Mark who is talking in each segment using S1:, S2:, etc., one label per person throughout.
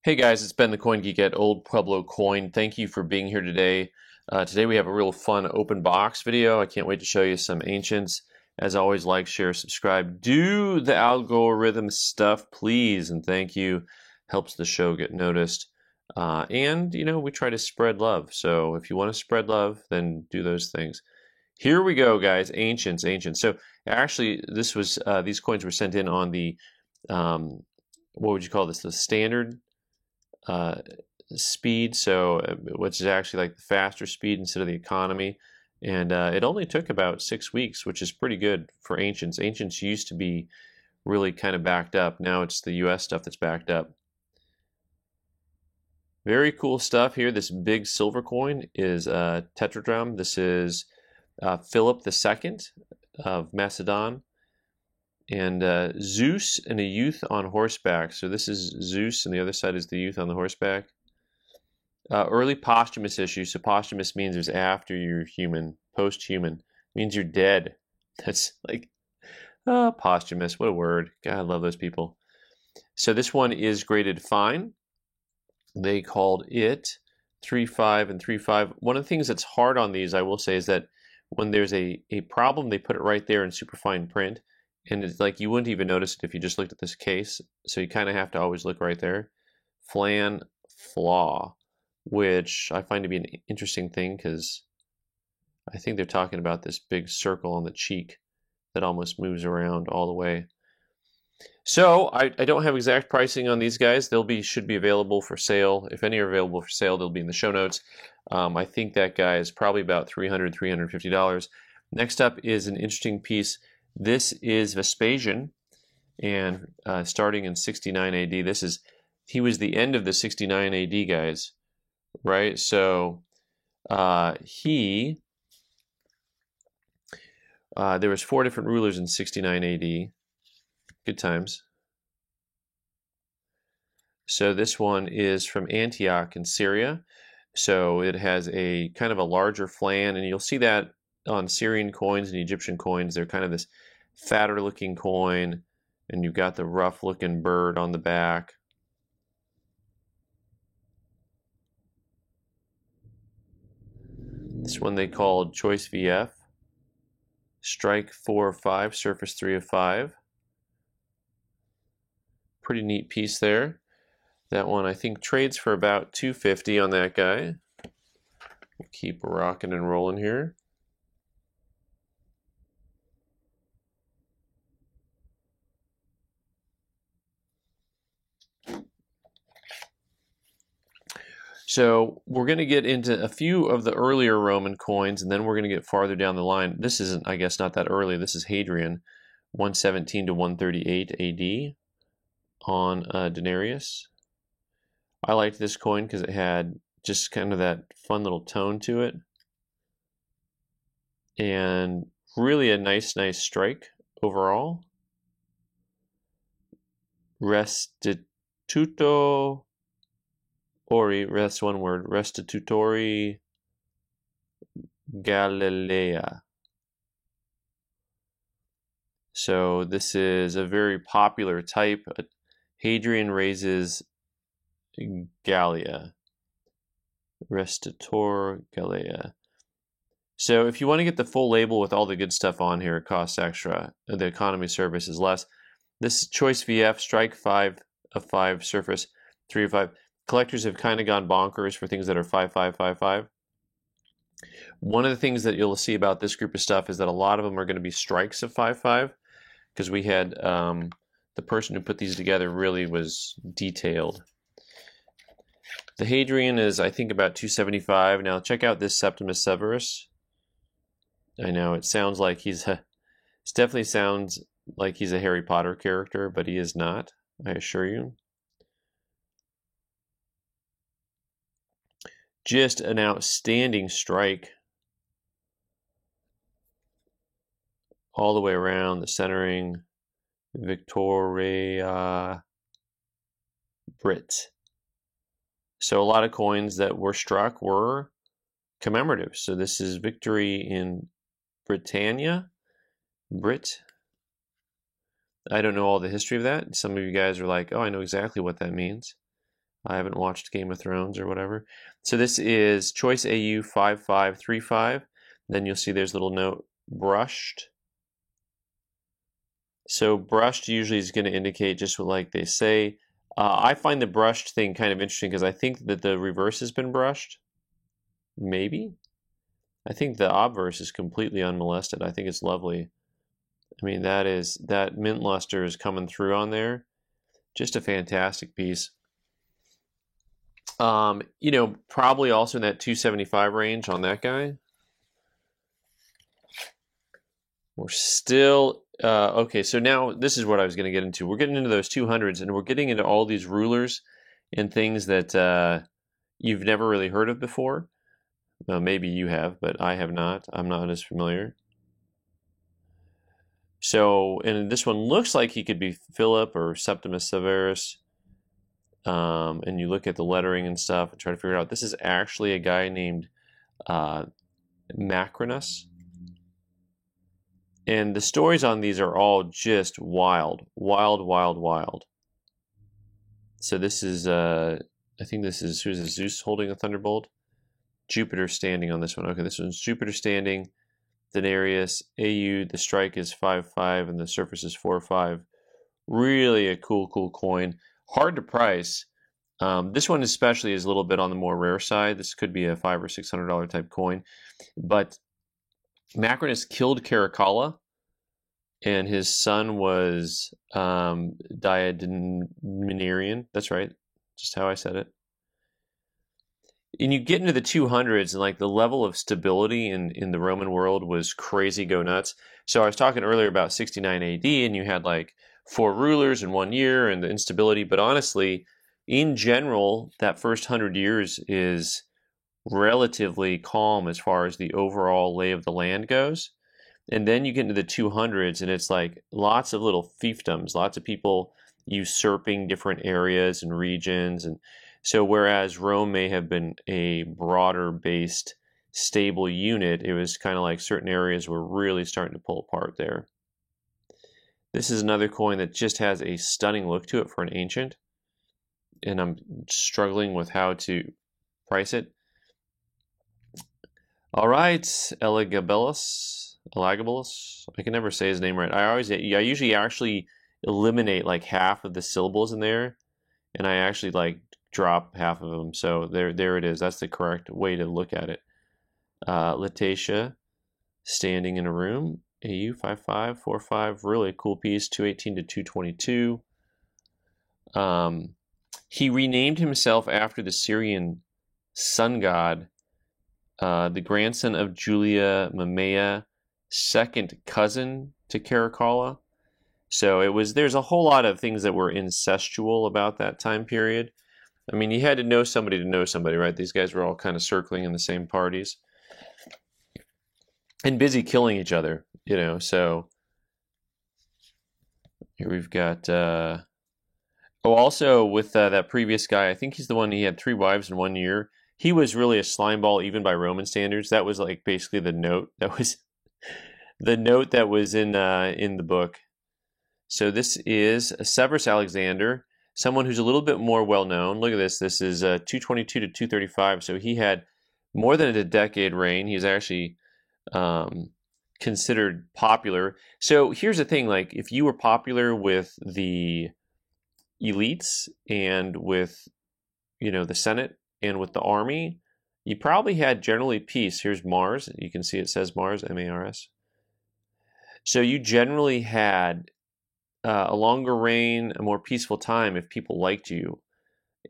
S1: Hey guys, it's Ben the Coin Geek at Old Pueblo Coin. Thank you for being here today. Today we have a real fun open box video. I can't wait to show you some ancients. As always, like, share, subscribe. Do the algorithm stuff, please, and thank you. Helps the show get noticed. And, we try to spread love. So if you want to spread love, then do those things. Here we go, guys. Ancients. So actually, these coins were sent in on the, what would you call this? The standard uh, speed, so which is actually like the faster speed instead of the economy. And it only took about 6 weeks, which is pretty good for ancients. Ancients used to be really kind of backed up. Now it's the US stuff that's backed up. Very cool stuff here. This big silver coin is Tetradrachm. This is Philip II of Macedon. And Zeus and a youth on horseback. So this is Zeus, and the other side is the youth on the horseback. Early posthumous issue. So posthumous means it's after you're human. Post-human means you're dead. That's like posthumous. What a word. God, I love those people. So this one is graded fine. They called it 3.5 and 3.5. One of the things that's hard on these, I will say, is that when there's a problem, they put it right there in super fine print. And it's like you wouldn't even notice it if you just looked at this case. So you kind of have to always look right there. Flan flaw, which I find to be an interesting thing because I think they're talking about this big circle on the cheek that almost moves around all the way. So I don't have exact pricing on these guys. Should be available for sale. If any are available for sale, they'll be in the show notes. I think that guy is probably about $300, $350. Next up is an interesting piece. This is Vespasian, and starting in 69 AD. He was the end of the 69 AD guys, right? So there was 4 different rulers in 69 AD. Good times. So this one is from Antioch in Syria. So it has a kind of a larger flan, and you'll see that on Syrian coins and Egyptian coins. They're kind of this fatter looking coin, and you've got the rough looking bird on the back. This one they called Choice VF. Strike 4 of 5, surface 3 of 5. Pretty neat piece there. That one I think trades for about $250 on that guy. We'll keep rocking and rolling here. So we're going to get into a few of the earlier Roman coins, and then we're going to get farther down the line. This isn't, I guess, not that early. This is Hadrian, 117 to 138 AD on denarius. I liked this coin because it had just kind of that fun little tone to it, and really a nice strike overall. Restituto Ori, that's one word, Restitutori Galilea. So this is a very popular type. Hadrian raises Gallia. Restitutor Gallia. So if you want to get the full label with all the good stuff on here, it costs extra. The economy service is less. This is Choice VF, strike 5 of 5, surface 3 of 5. Collectors have kind of gone bonkers for things that are 5, 5, 5, 5. One of the things that you'll see about this group of stuff is that a lot of them are going to be strikes of 5, 5, because we had the person who put these together really was detailed. The Hadrian is, I think, about 275. Now check out this Septimus Severus. I know it sounds like it definitely sounds like he's a Harry Potter character, but he is not, I assure you. Just an outstanding strike all the way around, the centering, Victoria Brit. So a lot of coins that were struck were commemorative. So this is victory in Britannia, Brit. I don't know all the history of that. Some of you guys are like, oh, I know exactly what that means. I haven't watched Game of Thrones or whatever. So this is Choice AU 5535. Then you'll see there's a little note, brushed. So brushed usually is going to indicate just what like they say. I find the brushed thing kind of interesting because I think that the reverse has been brushed. Maybe. I think the obverse is completely unmolested. I think it's lovely. I mean, that mint luster is coming through on there. Just a fantastic piece. You know, probably also in that 275 range on that guy. We're still, okay, so now this is what I was going to get into. We're getting into those 200s, and we're getting into all these rulers and things that you've never really heard of before. Well, maybe you have, but I have not. I'm not as familiar. So, and this one looks like he could be Philip or Septimus Severus. And you look at the lettering and stuff and try to figure it out. This is actually a guy named Macrinus. And the stories on these are all just wild, wild, wild, wild. So this is, I think this is, who's this, Zeus holding a thunderbolt? Jupiter standing on this one. Okay, this one's Jupiter standing. Denarius, AU, the strike is 5/5 and the surface is 4/5. Really a cool coin. Hard to price. This one especially is a little bit on the more rare side. This could be a $500 or $600 type coin. But Macrinus killed Caracalla, and his son was Deidanirion. That's right, just how I said it. And you get into the 200s, and like the level of stability in the Roman world was crazy, go nuts. So I was talking earlier about 69 AD, and you had like 4 rulers in 1 year and the instability. But honestly, in general, that first 100 years is relatively calm as far as the overall lay of the land goes. And then you get into the 200s, and it's like lots of little fiefdoms, lots of people usurping different areas and regions. And so whereas Rome may have been a broader based stable unit, it was kind of like certain areas were really starting to pull apart there. This is another coin that just has a stunning look to it for an ancient, and I'm struggling with how to price it. All right, Elagabalus. I can never say his name right. I usually actually eliminate like half of the syllables in there, and I actually like drop half of them. So there it is. That's the correct way to look at it. Latatia, standing in a room. AU 5545, really cool piece. 218 to 222. He renamed himself after the Syrian sun god, the grandson of Julia Mamaea, second cousin to Caracalla. So there's a whole lot of things that were incestual about that time period. I mean, you had to know somebody, right? These guys were all kind of circling in the same parties and busy killing each other, you know. So here we've got, also with that previous guy, I think he's the one, he had 3 wives in 1 year. He was really a slimeball even by Roman standards. That was like basically the note. That was the note that was in the book. So this is Severus Alexander, someone who's a little bit more well-known. Look at this. This is 222 to 235. So he had more than a decade reign. He's actually considered popular. So here's the thing. Like, if you were popular with the elites and with, you know, the Senate and with the army, you probably had generally peace. Here's Mars. You can see it says Mars, M-A-R-S. So you generally had a longer reign, a more peaceful time if people liked you.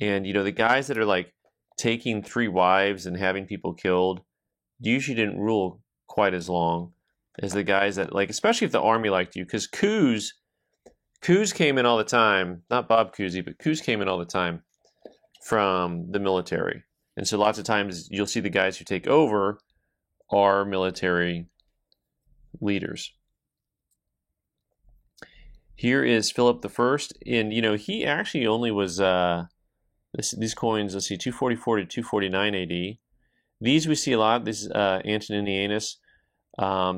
S1: And, you know, the guys that are like taking 3 wives and having people killed usually didn't rule quite as long as the guys that, like, especially if the army liked you, because coups came in all the time, not Bob Cousy, but coups came in all the time from the military. And so lots of times you'll see the guys who take over are military leaders. Here is Philip I, and you know, he actually only was these coins. Let's see, 244 to 249 AD. These we see a lot. This is Antoninianus.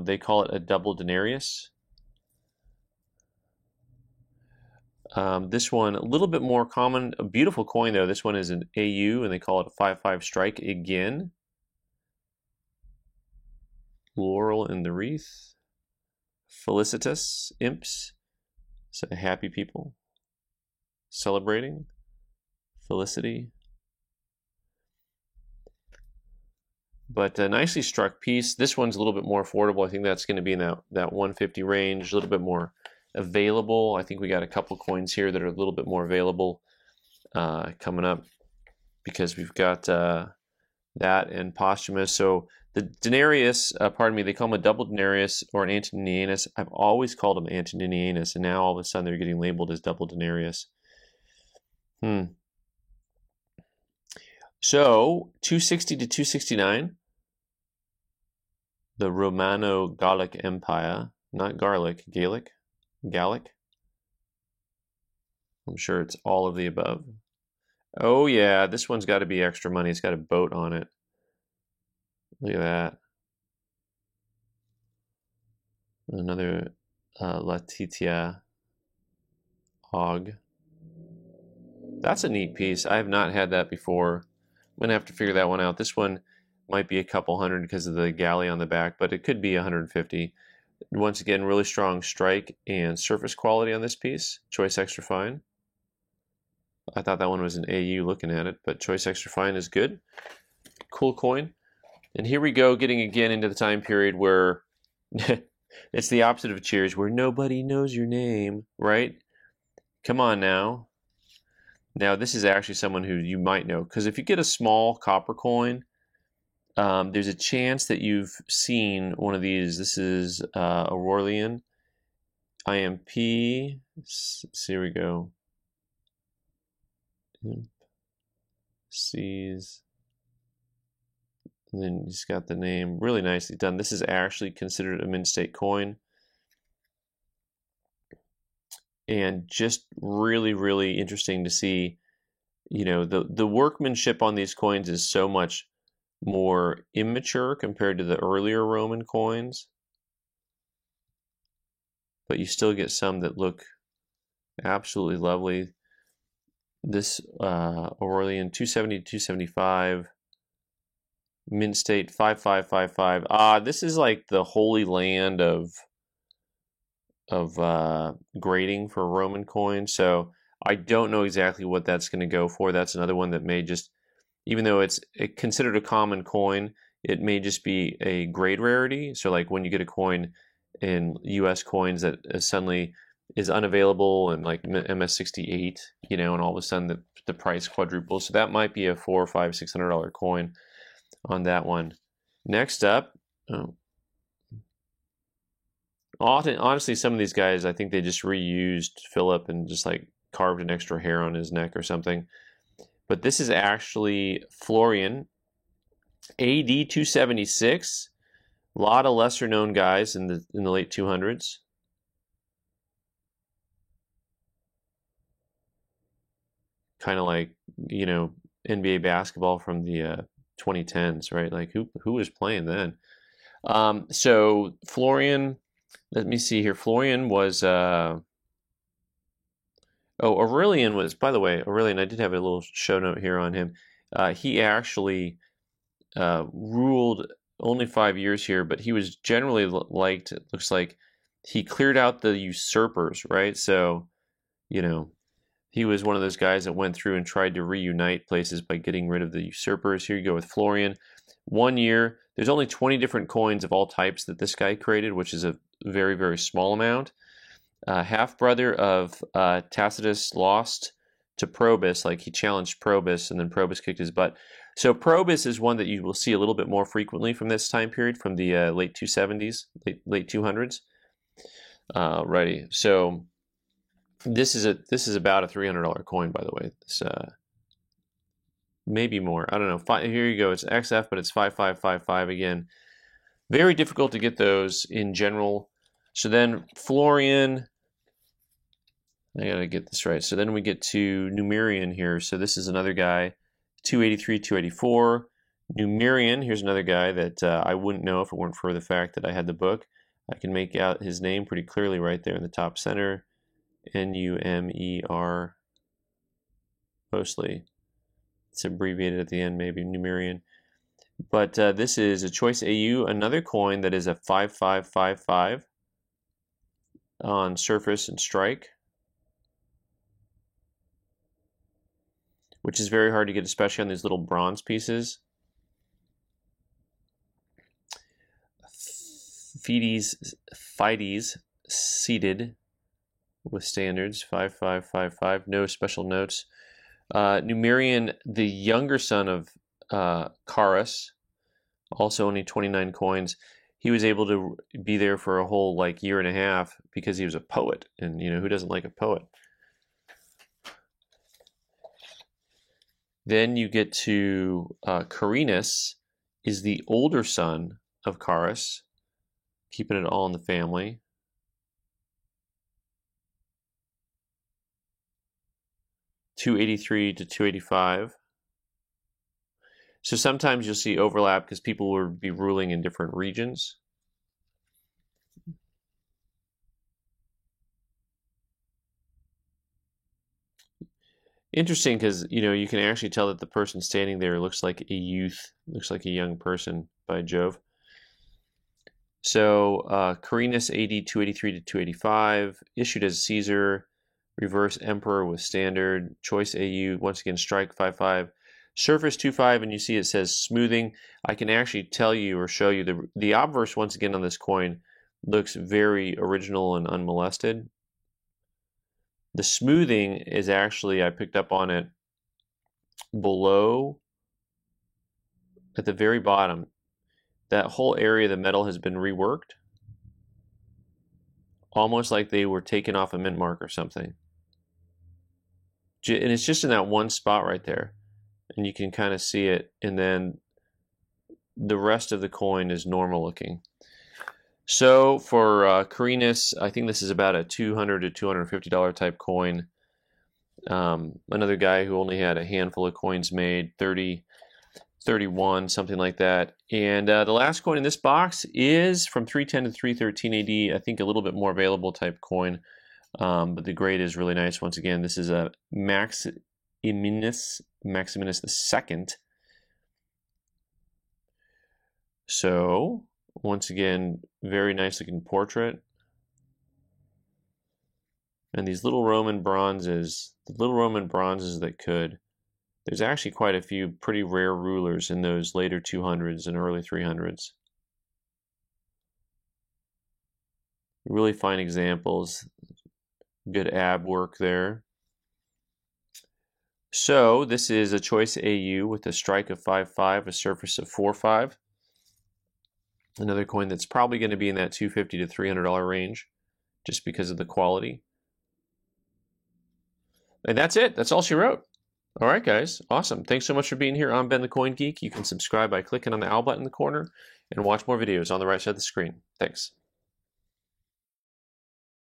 S1: They call it a double denarius. This one, a little bit more common, a beautiful coin though. This one is an AU and they call it a 5-5 strike again. Laurel in the wreath. Felicitous imps. So happy people. Celebrating. Felicity. But a nicely struck piece. This one's a little bit more affordable. I think that's going to be in that 150 range, a little bit more available. I think we got a couple coins here that are a little bit more available coming up because we've got that and posthumous. So the denarius, pardon me, they call them a double denarius or an antinnianus. I've always called them antinnianus, and now all of a sudden they're getting labeled as double denarius. So 260 to 269. The Romano-Gallic Empire, not garlic, Gallic. I'm sure it's all of the above. Oh yeah, this one's got to be extra money. It's got a boat on it. Look at that. Another Latitia hog. That's a neat piece. I have not had that before. I'm gonna have to figure that one out. This one might be a couple hundred because of the galley on the back, but it could be 150. Once again, really strong strike and surface quality on this piece. Choice extra fine. I thought that one was an AU looking at it, but choice extra fine is good. Cool coin. And here we go, getting again into the time period where it's the opposite of Cheers, where nobody knows your name, right? Come on now. Now, this is actually someone who you might know, because if you get a small copper coin, there's a chance that you've seen one of these. This is Aurelian IMP. So here we go. Sees. And then he's got the name. Really nicely done. This is actually considered a mint state coin. And just really, really interesting to see, you know, the workmanship on these coins is so much more immature compared to the earlier Roman coins. But you still get some that look absolutely lovely. This Aurelian 270 to 275. Mint state 5555. This is like the holy land of grading for Roman coins. So I don't know exactly what that's going to go for. That's another one that may just, even though it's considered a common coin, it may just be a grade rarity. So like when you get a coin in US coins that suddenly is unavailable and like MS68, you know, and all of a sudden the price quadruples. So that might be a $400, $500, $600 coin on that one. Next up, honestly, some of these guys, I think they just reused Philip and just like carved an extra hair on his neck or something. But this is actually Florian, AD 276. A lot of lesser known guys in the late 200s. Kind of like, you know, NBA basketball from the 2010s, right? Like who was playing then? So Florian, let me see here. Florian was Aurelian was, by the way, Aurelian, I did have a little show note here on him. He actually ruled only 5 years here, but he was generally liked. It looks like he cleared out the usurpers, right? So, you know, he was one of those guys that went through and tried to reunite places by getting rid of the usurpers. Here you go with Florian. 1 year. There's only 20 different coins of all types that this guy created, which is a very, very small amount. Half-brother of Tacitus lost to Probus. Like he challenged Probus, and then Probus kicked his butt. So Probus is one that you will see a little bit more frequently from this time period, from the late 270s, late 200s. Righty. So this is about a $300 coin, by the way. This, maybe more. I don't know. Here you go. It's XF, but it's 5555 again. Very difficult to get those in general. So then Florian, I gotta get this right. So then we get to Numerian here. So this is another guy, 283, 284. Numerian, here's another guy that I wouldn't know if it weren't for the fact that I had the book. I can make out his name pretty clearly right there in the top center. N-U-M-E-R, mostly. It's abbreviated at the end, maybe Numerian. But this is a Choice AU, another coin that is a 5555 on surface and strike, which is very hard to get, especially on these little bronze pieces. Fides seated with standards, 5555, no special notes. Numerian, the younger son of Karas, also only 29 coins. He was able to be there for a whole year and a half because he was a poet, and who doesn't like a poet? Then you get to Carinus, is the older son of Karas, keeping it all in the family. $283 to $285. So sometimes you'll see overlap because people will be ruling in different regions. Interesting because, you can actually tell that the person standing there looks like a youth, looks like a young person by Jove. So Carinus AD 283 to 285, issued as Caesar, reverse Emperor with standard, Choice AU, once again strike 55, surface 25, and you see it says smoothing. I can actually tell you or show you the obverse once again on this coin looks very original and unmolested. The smoothing is actually, I picked up on it below, at the very bottom. That whole area of the metal has been reworked, almost like they were taken off a mint mark or something. And it's just in that one spot right there, and you can kind of see it, and then the rest of the coin is normal looking. So for Carinus, I think this is about a $200 to $250 type coin. Another guy who only had a handful of coins made, 30, 31, something like that. And the last coin in this box is from 310 to 313 AD, I think a little bit more available type coin. But the grade is really nice. Once again, this is a Maximinus II. So, once again, very nice looking portrait. And these little Roman bronzes, that could. There's actually quite a few pretty rare rulers in those later 200s and early 300s. Really fine examples. Good ab work there. So this is a Choice AU with a strike of 5.5, a surface of 4.5. Another coin that's probably going to be in that $250 to $300 range, just because of the quality. And that's it. That's all she wrote. All right, guys. Awesome. Thanks so much for being here. I'm Ben the Coin Geek. You can subscribe by clicking on the owl button in the corner and watch more videos on the right side of the screen. Thanks.